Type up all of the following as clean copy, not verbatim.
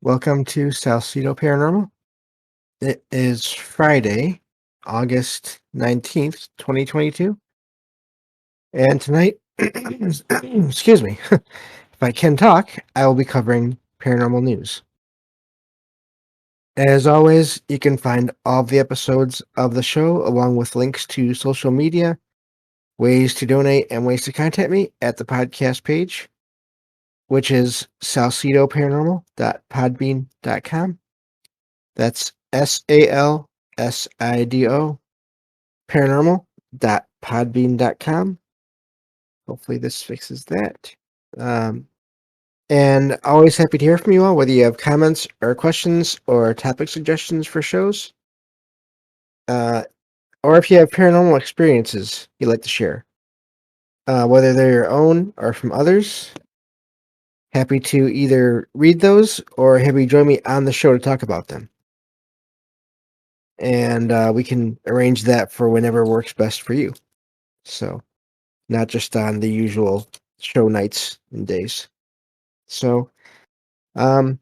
Welcome to Salcedo Paranormal. It is Friday, August 19th, 2022. And tonight, excuse me, if I can talk, I will be covering paranormal news. As always, you can find all the episodes of the show along with links to social media, ways to donate, and ways to contact me at the podcast page, which is salcedoparanormal.podbean.com. That's SALSIDO paranormal.podbean.com. Hopefully this fixes that. Um, and always happy to hear from you all, whether you have comments or questions or topic suggestions for shows, or if you have paranormal experiences you'd like to share, whether they're your own or from others. Happy to either read those or have you join me on the show to talk about them. And we can arrange that for whenever works best for you. So, not just on the usual show nights and days. So, I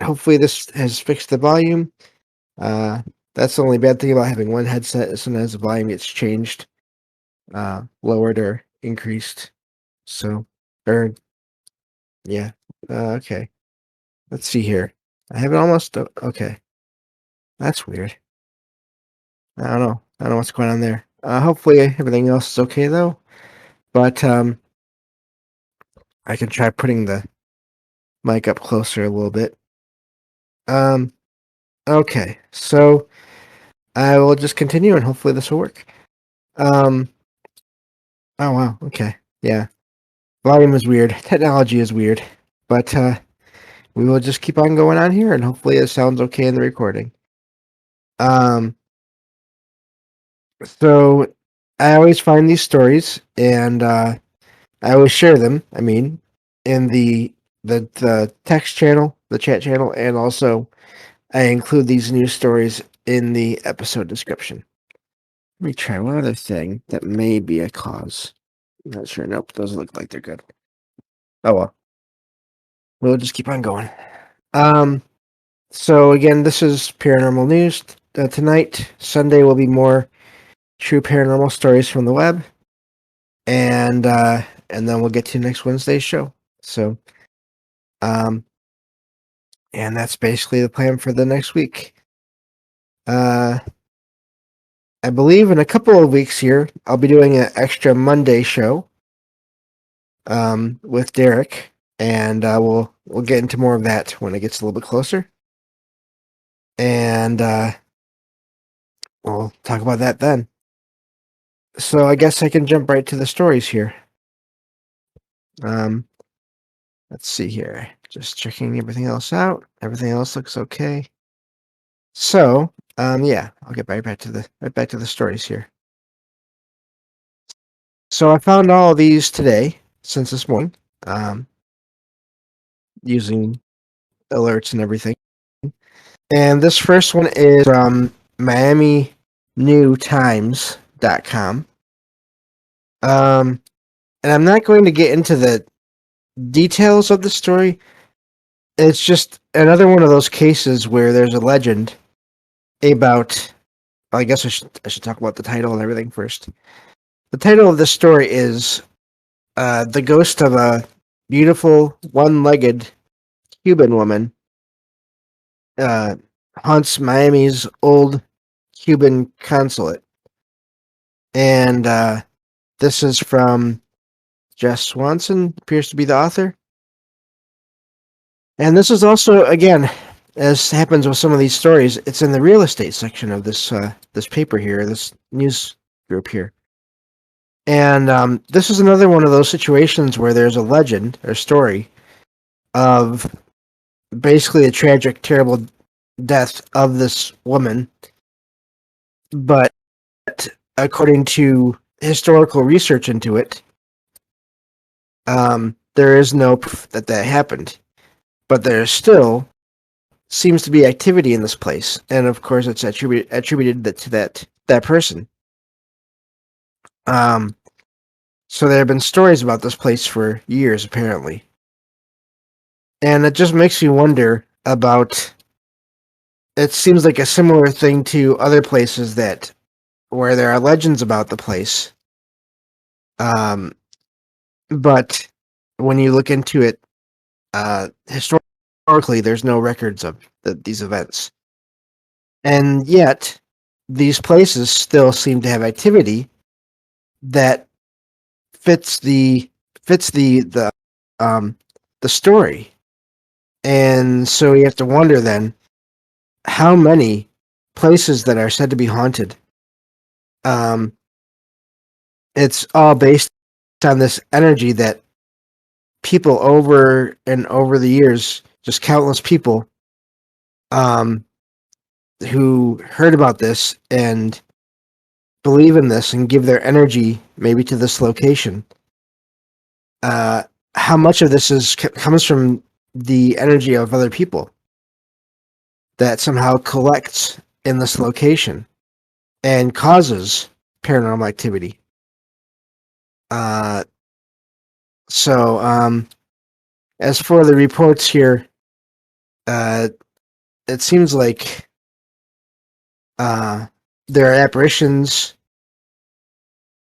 hopefully this has fixed the volume. That's the only bad thing about having one headset is sometimes the volume gets changed, lowered or increased. So, or yeah, okay. Let's see here. I have it almost okay. That's weird. I don't know what's going on there. Hopefully everything else is okay though. But I can try putting the mic up closer a little bit. Um, okay, so I will just continue and hopefully this will work. Um, oh wow, okay, yeah. Volume is weird. Technology is weird. But we will just keep on going on here and hopefully it sounds okay in the recording. Um, so I always find these stories and I always share them, in the text channel, the chat channel, and also I include these news stories in the episode description. Let me try one other thing that may be a cause. I'm not sure. Nope, those look like they're good. Oh well. We'll just keep on going. So again, this is paranormal news tonight. Sunday will be more true paranormal stories from the web, and then we'll get to next Wednesday's show. So, and that's basically the plan for the next week. I believe in a couple of weeks here, I'll be doing an extra Monday show with Derek, and we'll get into more of that when it gets a little bit closer, and we'll talk about that then. So I guess I can jump right to the stories here. Let's see here. Just checking everything else out. Everything else looks okay. So, yeah, I'll get right back to the stories here. So I found all of these today since this morning, using alerts and everything. And this first one is from MiamiNewTimes.com. And I'm not going to get into the details of the story. It's just another one of those cases where there's a legend about. I guess I should talk about the title and everything first. The title of this story is "The Ghost of a Beautiful One-Legged Cuban Woman Haunts Miami's Old Cuban Consulate," and this is from Jess Swanson. Appears to be the author. And this is also, again, as happens with some of these stories, it's in the real estate section of this paper here, this news group here. And this is another one of those situations where there's a legend or story of basically a tragic, terrible death of this woman. But according to historical research into it, there is no proof that happened. But there still seems to be activity in this place, and of course, it's attributed to that person. So there have been stories about this place for years, apparently. And it just makes you wonder about. It seems like a similar thing to other places that where there are legends about the place. Um, but when you look into it, historically, there's no records of these events, and yet these places still seem to have activity that fits the fits um the story. And so you have to wonder then how many places that are said to be haunted. Um, it's all based on this energy that people over and over the years, just countless people, um, who heard about this and believe in this and give their energy maybe to this location. Uh, how much of this comes from the energy of other people that somehow collects in this location and causes paranormal activity? Uh, so, as for the reports here, uh, it seems like uh, there are apparitions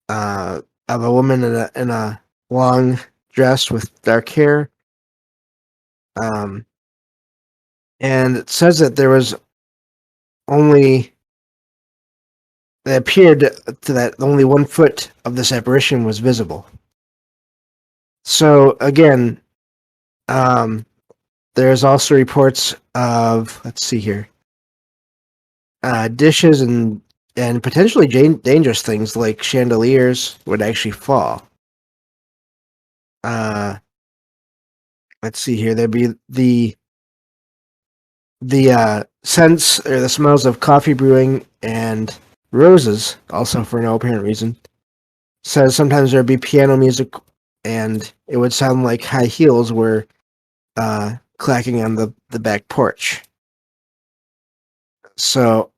of a woman in a long dress with dark hair. Um, and it says that there was only, it appeared to that only 1 foot of this apparition was visible. So, again, um, there's also reports of, let's see here, dishes and potentially dangerous things like chandeliers would actually fall. Uh, let's see here. There'd be the scents or the smells of coffee brewing and roses, also for no apparent reason. Says sometimes there'd be piano music, and it would sound like high heels were clacking on the back porch. So,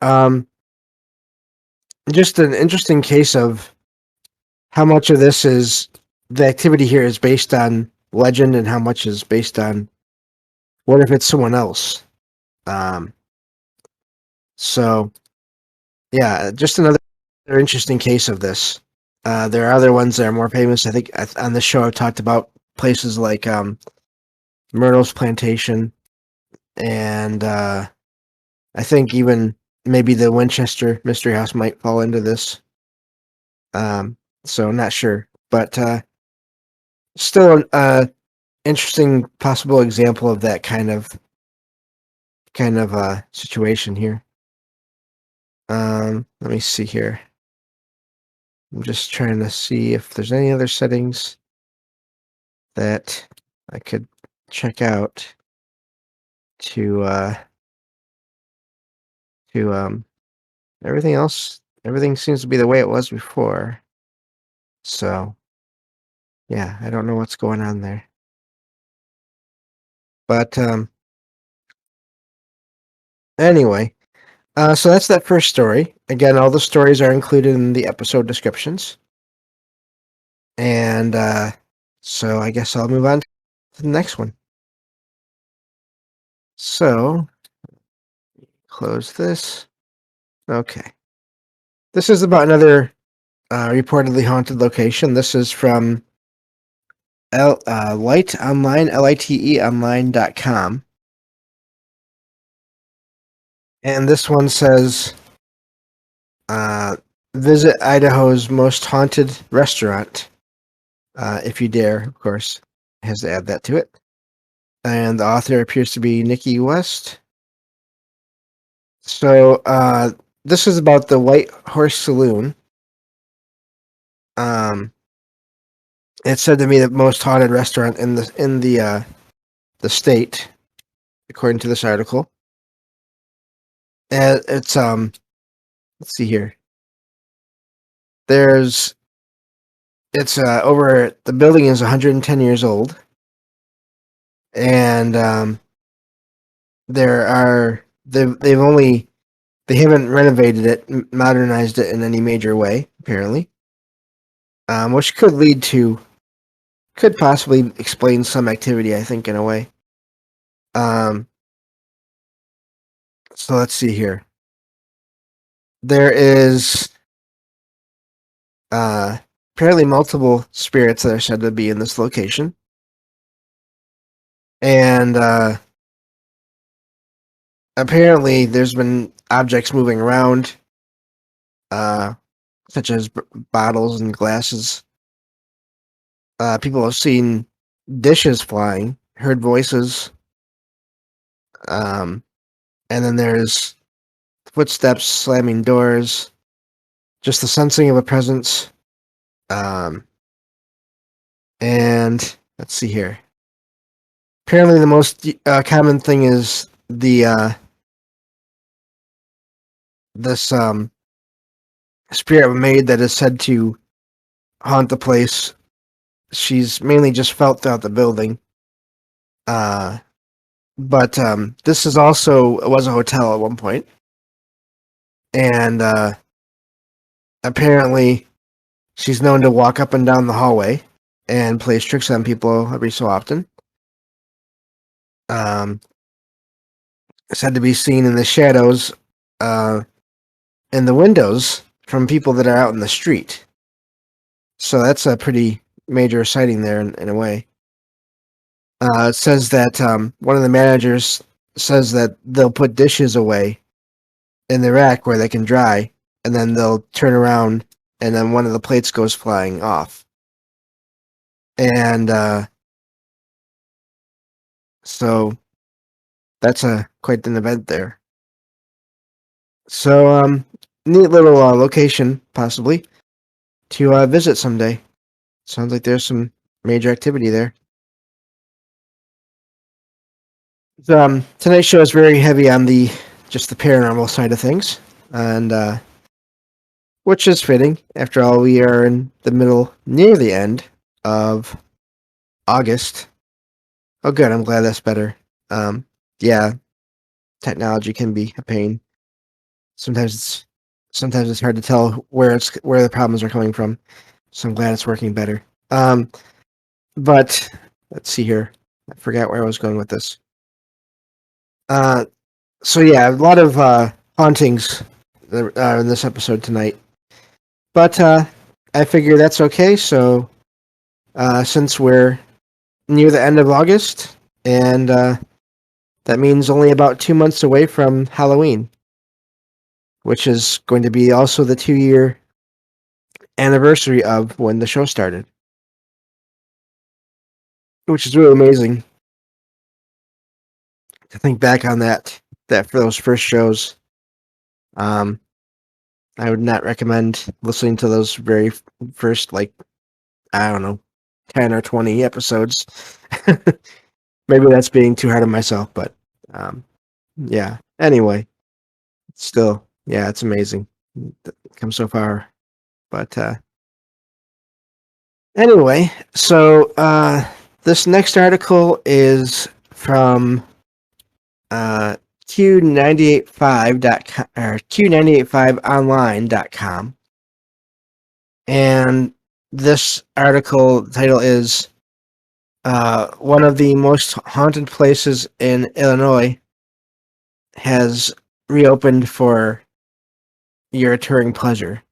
just an interesting case of how much of this is the activity here is based on legend and how much is based on what if it's someone else. Um, so yeah, just another interesting case of this. There are other ones that are more famous. I think on this show I've talked about places like Myrtle's Plantation, and I think even maybe the Winchester Mystery House might fall into this. So I'm not sure, but still an interesting possible example of that kind of situation here. Let me see here. I'm just trying to see if there's any other settings that I could check out to everything else. Everything seems to be the way it was before. So yeah, I don't know what's going on there. But anyway, so that's that first story. Again, all the stories are included in the episode descriptions. And so I guess I'll move on to the next one. So close this. Okay. This is about another reportedly haunted location. This is from Light Online, LITE online.com. And this one says, visit Idaho's most haunted restaurant. If you dare, of course, has to add that to it. And the author appears to be Nikki West. So this is about the White Horse Saloon. It's said to be the most haunted restaurant in the state, according to this article. And it's let's see here. It's over, the building is 110 years old, and they haven't renovated it, modernized it in any major way, apparently, which could possibly explain some activity, I think, in a way. Um, so let's see here. There is uh, apparently multiple spirits that are said to be in this location, and apparently there's been objects moving around, uh, such as bottles and glasses. People have seen dishes flying, heard voices, um, and then there's footsteps slamming doors, just the sensing of a presence. Um, and let's see here. Apparently, the most common thing is the this spirit of a maid that is said to haunt the place. She's mainly just felt throughout the building. Uh, but this is also it was a hotel at one point, and apparently she's known to walk up and down the hallway and plays tricks on people every so often. Said to be seen in the shadows uh, in the windows from people that are out in the street. So that's a pretty major sighting there in a way. It says that one of the managers says that they'll put dishes away in the rack where they can dry, and then they'll turn around, and then one of the plates goes flying off. And so that's quite an event there. So neat little location, possibly, to visit someday. Sounds like there's some major activity there. Tonight's show is very heavy on the just the paranormal side of things, and which is fitting. After all, we are in the middle, near the end of August. Oh, good. I'm glad that's better. Yeah, technology can be a pain. Sometimes it's hard to tell where the problems are coming from. So I'm glad it's working better. But let's see here. I forgot where I was going with this. So yeah, a lot of hauntings in this episode tonight. But I figure that's okay. So since we're near the end of August, and that means only about 2 months away from Halloween, which is going to be also the 2-year anniversary of when the show started, which is really amazing to think back on that for those first shows. I would not recommend listening to those very first, like, I don't know, 10 or 20 episodes. Maybe that's being too hard on myself, but yeah. Anyway, still, yeah, it's amazing. Come so far. But anyway, so this next article is from Q985.com or Q985online.com. And this article title is one of the most haunted places in Illinois has reopened for your touring pleasure.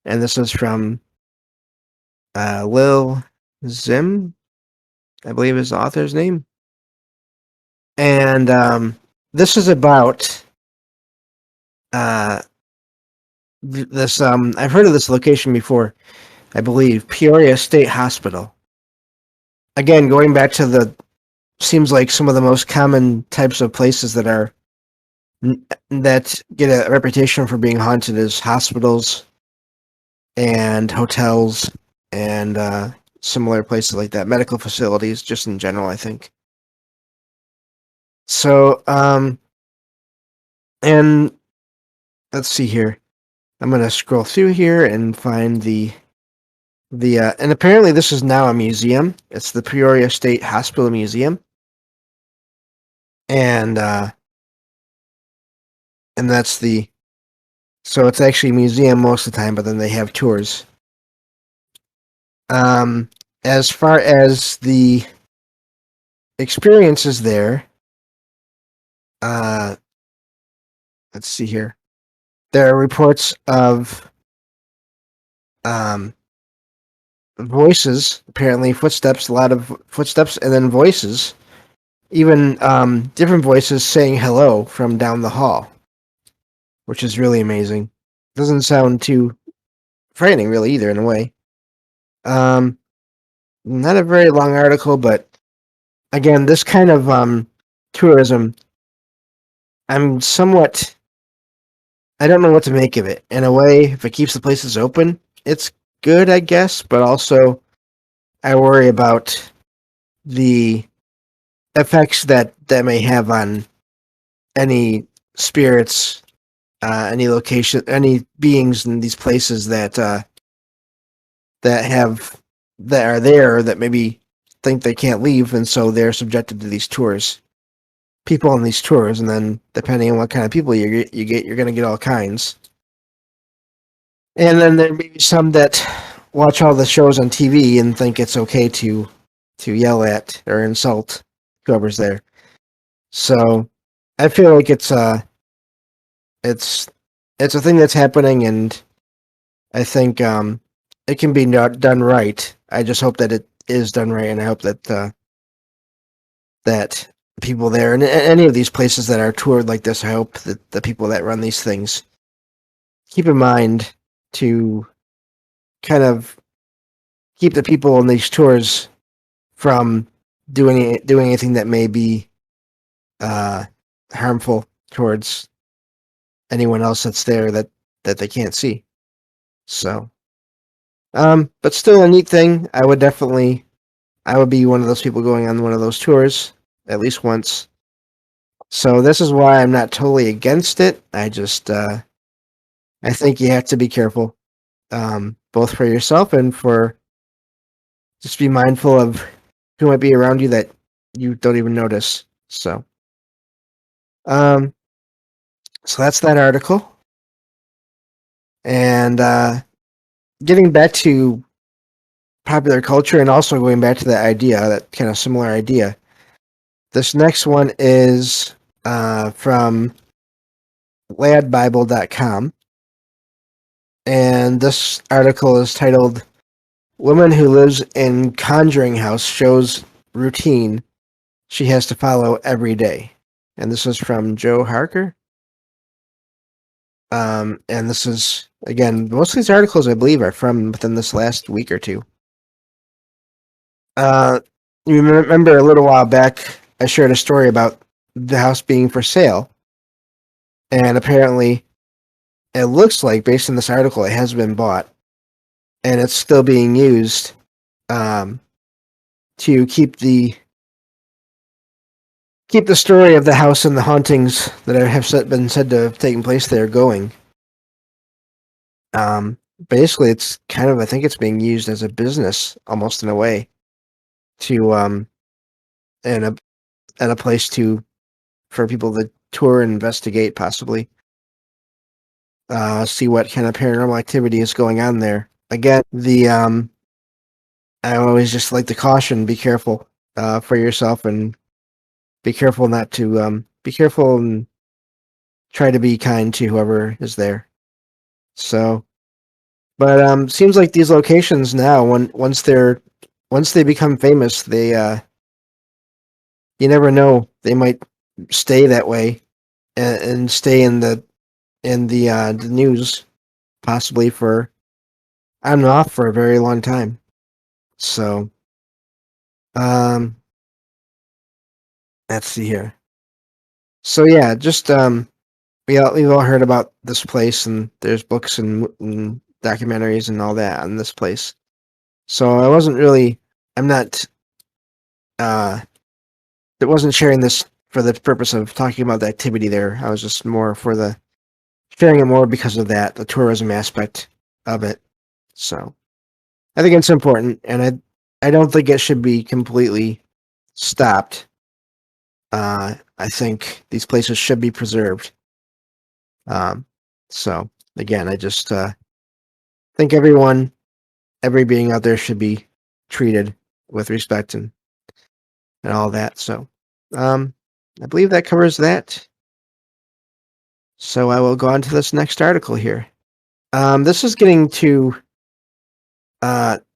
And this is from Lil Zim, I believe is the author's name. And this is about this. I've heard of this location before. I believe Peoria State Hospital. Again, going back to seems like some of the most common types of places that get a reputation for being haunted is hospitals and hotels and similar places like that, medical facilities, just in general, I think. So, and let's see here. I'm gonna scroll through here and find and apparently this is now a museum. It's the Peoria State Hospital Museum, and that's so it's actually a museum most of the time, but then they have tours. As far as the experiences there, uh, let's see here. There are reports of um, voices, apparently footsteps, a lot of footsteps, and then voices, even different voices saying hello from down the hall, which is really amazing. Doesn't sound too frightening, really, either, in a way. Um, Not a very long article, but again, this kind of tourism, I'm somewhat, I don't know what to make of it. In a way, if it keeps the places open, it's good, I guess, but also I worry about the effects that may have on any spirits, any location, any beings in these places that have that are there that maybe think they can't leave, and so they're subjected to these tours. People on these tours, and then depending on what kind of people you get, you're going to get all kinds. And then there may be some that watch all the shows on TV and think it's okay to yell at or insult whoever's there. So I feel like it's it's a thing that's happening, and I think it can be not done right. I just hope that it is done right, and I hope that people there and any of these places that are toured like this, I hope that the people that run these things keep in mind to kind of keep the people on these tours from doing anything that may be uh, harmful towards anyone else that's there that they can't see. So, but still a neat thing. I would be one of those people going on one of those tours at least once. So this is why I'm not totally against it. I think you have to be careful, both for yourself and for just be mindful of who might be around you that you don't even notice. Um, so that's that article. And getting back to popular culture and also going back to that idea, that kind of similar idea. This next one is from ladbible.com. And this article is titled Woman Who Lives in Conjuring House Shows Routine She Has to Follow Every Day. And this is from Joe Harker. And this is, again, most of these articles, I believe, are from within this last week or two. You remember a little while back, I shared a story about the house being for sale. And apparently, it looks like, based on this article, it has been bought. And it's still being used to keep the story of the house and the hauntings that have been said to have taken place there going. Basically, it's kind of, I think it's being used as a business almost in a way to and a place to for people to tour and investigate, possibly see what kind of paranormal activity is going on there. Again, the I always just like to caution: be careful for yourself, and be careful not to be careful and try to be kind to whoever is there. So, but seems like these locations now, once they become famous, they you never know, they might stay that way and stay in the news possibly for on and off for a very long time. So, um, let's see here. So yeah, just we've all heard about this place, and there's books and documentaries and all that on this place. So I'm not uh it wasn't sharing this for the purpose of talking about the activity there. I was just more for the sharing it more because of that, the tourism aspect of it. So I think it's important, and I don't think it should be completely stopped. I think these places should be preserved. Um, so again, I just think every being out there should be treated with respect and all that. So, um, I believe that covers that. So I will go on to this next article here. This is getting to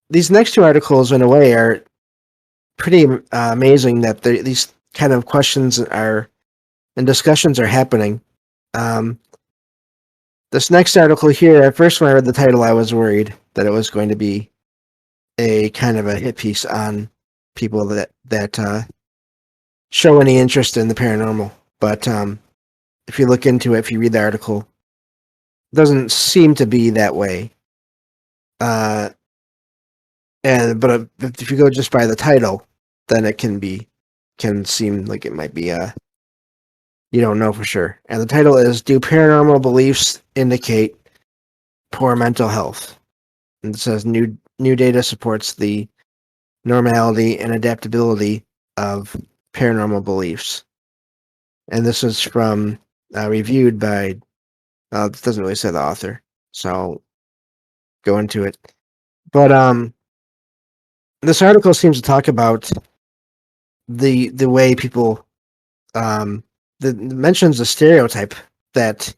these next two articles, in a way, are pretty amazing that these kind of questions are and discussions are happening. Um, this next article here, at first when I read the title, I was worried that it was going to be a kind of a hit piece on people that show any interest in the paranormal. But if you look into it, if you read the article, it doesn't seem to be that way. But if you go just by the title, then it can seem like it might be you don't know for sure. And the title is "Do Paranormal Beliefs Indicate Poor Mental Health?" And it says new data supports the normality and adaptability of paranormal beliefs. And this is from reviewed by it doesn't really say the author, so I'll go into it. But this article seems to talk about the way people mentions a stereotype that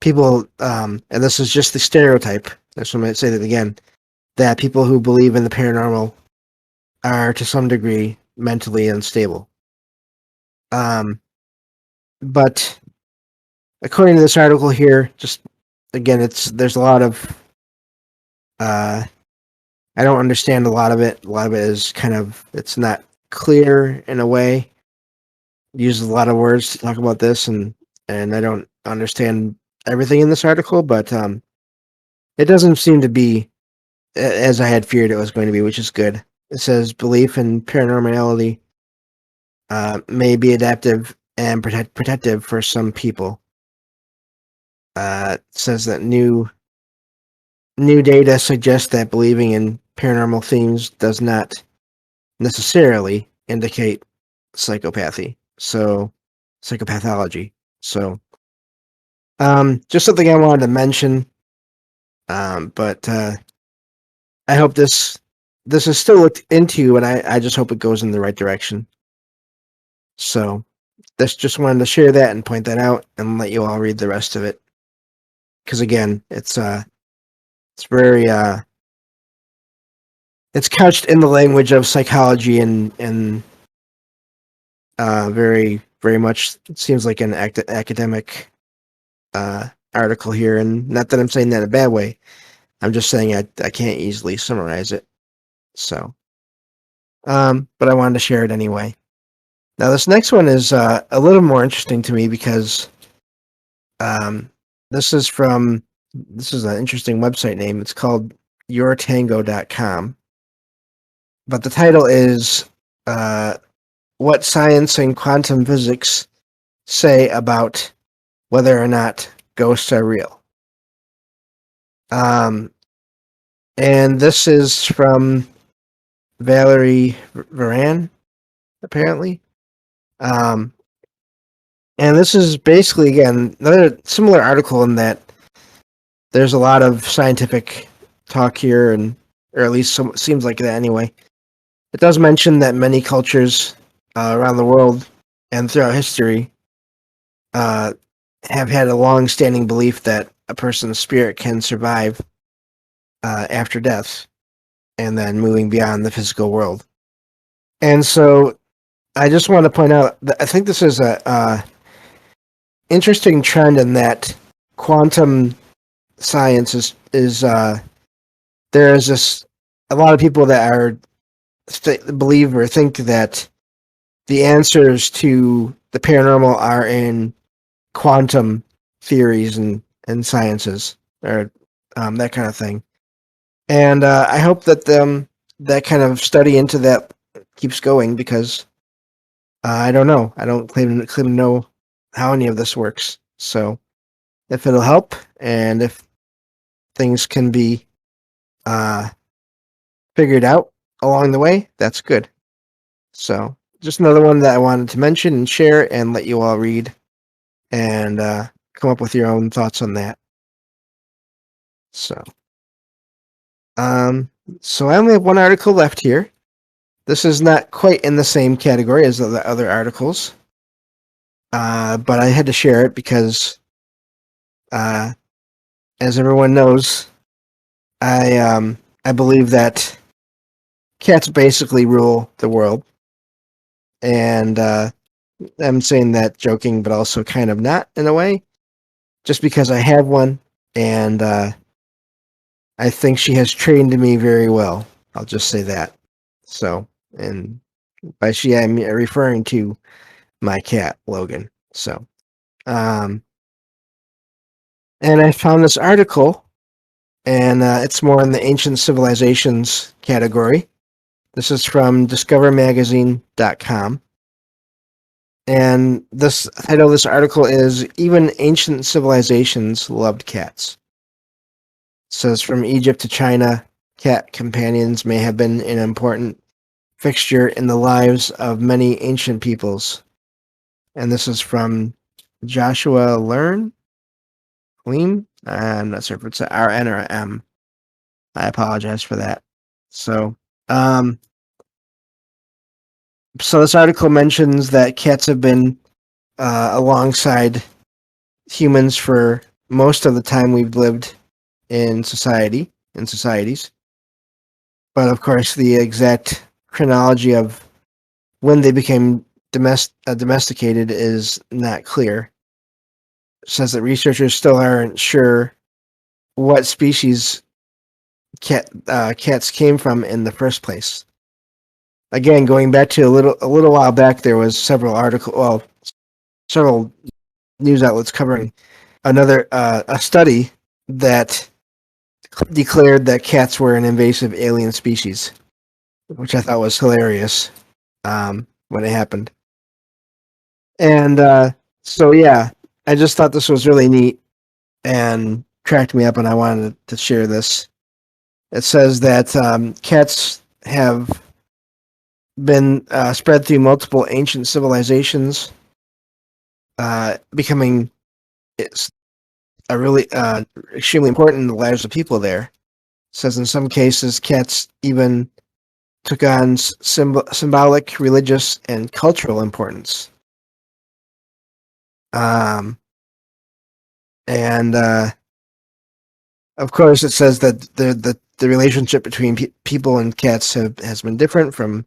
people and this is just the stereotype. I just want to say that again, that people who believe in the paranormal are to some degree mentally unstable. But according to this article here, just again, there's a lot of I don't understand a lot of it. A lot of it is kind of it's not clear in a way. It uses a lot of words to talk about this, and I don't understand everything in this article, but it doesn't seem to be as I had feared it was going to be, which is good. It says belief in paranormality may be adaptive and protective for some people. It says that new data suggests that believing in paranormal themes does not necessarily indicate psychopathology. So, just something I wanted to mention. But I hope this is still looked into, and I just hope it goes in the right direction. So, just wanted to share that and point that out, and let you all read the rest of it. Because again, it's very it's couched in the language of psychology and very very much it seems like an academic article here, and not that I'm saying that in a bad way. I'm just saying I can't easily summarize it. So, but I wanted to share it anyway. Now this next one is a little more interesting to me because this is an interesting website name. It's called yourtango.com. But the title is What Science and Quantum Physics Say About Whether or Not Ghosts Are Real. And this is from Valerie Varan, apparently. And this is basically, again, another similar article in that there's a lot of scientific talk here, or at least seems like that anyway. It does mention that many cultures around the world and throughout history have had a long-standing belief that a person's spirit can survive after death and then moving beyond the physical world. And so I just want to point out that I think this is a interesting trend in that quantum science is there is this a lot of people that are believe or think that the answers to the paranormal are in quantum theories and sciences or that kind of thing. And I hope that that kind of study into that keeps going because I don't know. I don't claim to know how any of this works. So if it'll help and if things can be figured out along the way, that's good. So just another one that I wanted to mention and share and let you all read and come up with your own thoughts on that. So, so I only have one article left here. This is not quite in the same category as the other articles, but I had to share it because, as everyone knows, I believe that cats basically rule the world, and I'm saying that joking, but also kind of not in a way, just because I have one, and I think she has trained me very well. I'll just say that. So, and by she, I'm referring to my cat, Logan. So, um, and I found this article, and it's more in the ancient civilizations category. This is from discovermagazine.com. And this title of this article is Even Ancient Civilizations Loved Cats. It says from Egypt to China, cat companions may have been an important fixture in the lives of many ancient peoples. And this is from Joshua Leem. I'm not sure if it's a RN or a M. I apologize for that. So, um, so this article mentions that cats have been alongside humans for most of the time we've lived in societies. But of course, the exact chronology of when they became domesticated is not clear. It says that researchers still aren't sure what species cats came from in the first place. Again, going back to a little while back, there was several news outlets covering a study that declared that cats were an invasive alien species, which I thought was hilarious when it happened. And so, yeah, I just thought this was really neat and cracked me up, and I wanted to share this. It says that cats have been spread through multiple ancient civilizations, becoming a really extremely important in the lives of people there. It says in some cases, cats even took on symbolic, religious, and cultural importance. And of course, it says that the relationship between people and cats has been different from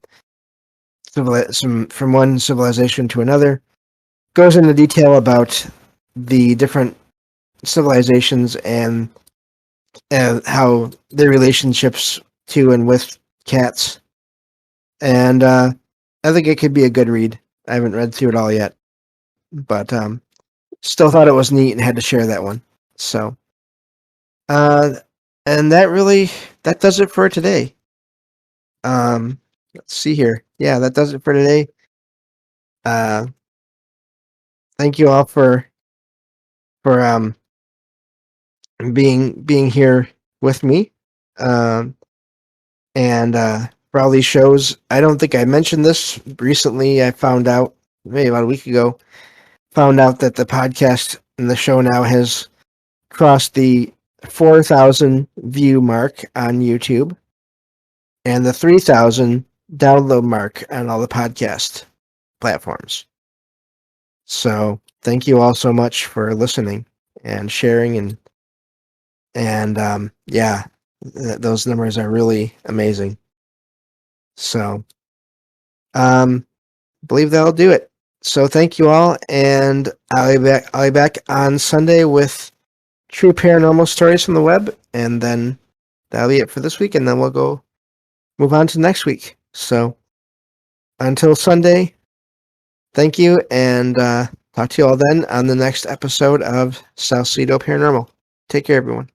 one civilization to another. Goes into detail about the different civilizations and how their relationships to and with cats. And I think it could be a good read. I haven't read through it all yet, but still thought it was neat and had to share that one. So, uh, and that does it for today. Let's see here. Yeah, that does it for today. Uh, thank you all for being here with me. Um, and for all these shows, I don't think I mentioned this recently. I found out maybe about a week ago. Found out that the podcast and the show now has crossed the 4,000 view mark on YouTube and the 3,000 download mark on all the podcast platforms. So thank you all so much for listening and sharing and yeah, those numbers are really amazing. So believe that'll do it. So thank you all, and I'll be back on Sunday with true paranormal stories from the web, and then that'll be it for this week, and then we'll go move on to next week. So until Sunday, thank you, and talk to you all then on the next episode of Salcedo Paranormal. Take care, everyone.